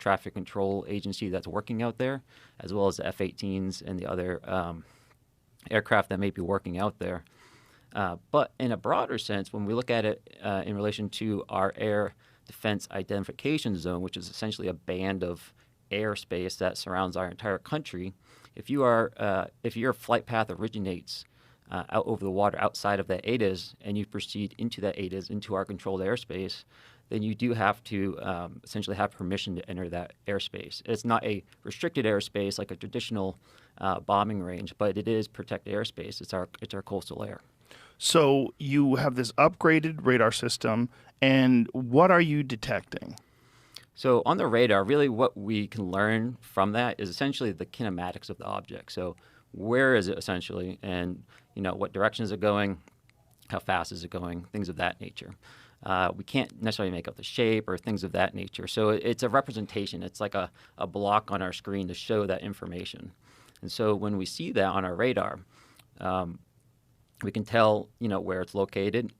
traffic control agency that's working out there, as well as the F-18s and the other aircraft that may be working out there. But in a broader sense, when we look at it in relation to our air defense identification zone, which is essentially a band of airspace that surrounds our entire country, if your flight path originates out over the water outside of that ADIZ and you proceed into that ADIZ, into our controlled airspace, then you do have to essentially have permission to enter that airspace. It's not a restricted airspace like a traditional bombing range, but it is protected airspace. It's our coastal air. So you have this upgraded radar system, and what are you detecting? So on the radar, really what we can learn from that is essentially the kinematics of the object. So where is it essentially, and what direction is it going, how fast is it going, things of that nature. We can't necessarily make out the shape or things of that nature. So it's a representation. It's like a block on our screen to show that information. And so when we see that on our radar, we can tell, where it's located,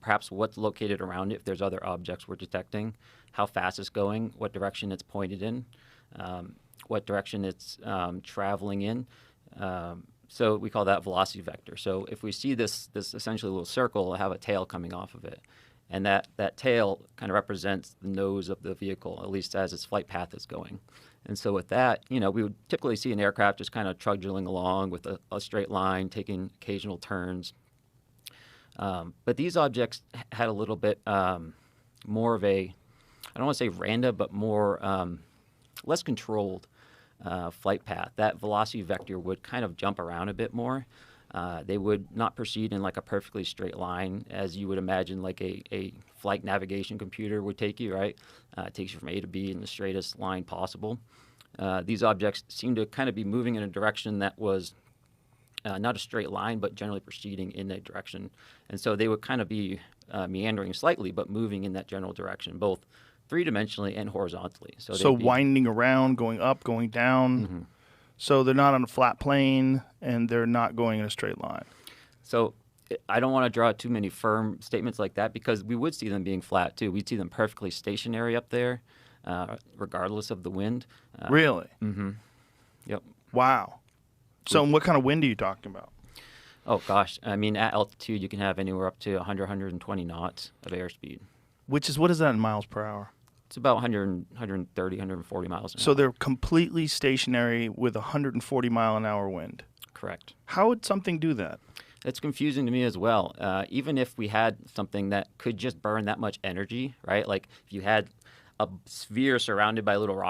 perhaps what's located around it if there's other objects we're detecting, how fast it's going, what direction it's pointed in, what direction it's traveling in. So we call that velocity vector. So if we see this essentially little circle, it'll have a tail coming off of it. And that tail kind of represents the nose of the vehicle, at least as its flight path is going. And so with that, we would typically see an aircraft just kind of trudging along with a straight line, taking occasional turns. But these objects had a little bit more of a, I don't want to say random, but more less controlled flight path. That velocity vector would kind of jump around a bit more. They would not proceed in like a perfectly straight line as you would imagine like a flight navigation computer would take you, right? It takes you from A to B in the straightest line possible. These objects seem to kind of be moving in a direction that was not a straight line, but generally proceeding in that direction. And so they would kind of be meandering slightly, but moving in that general direction, both three-dimensionally and horizontally. So winding around, going up, going down. Mm-hmm. So they're not on a flat plane, and they're not going in a straight line. So I don't want to draw too many firm statements like that because we would see them being flat, too. We'd see them perfectly stationary up there, regardless of the wind. Really? Mm-hmm. Yep. Wow. So what kind of wind are you talking about? Oh, gosh. I mean, at altitude, you can have anywhere up to 100, 120 knots of airspeed. What is that in miles per hour? It's about 130, 140 miles an hour. So they're completely stationary with 140 mile an hour wind. Correct. How would something do that? It's confusing to me as well. Even if we had something that could just burn that much energy, right? Like if you had a sphere surrounded by little rock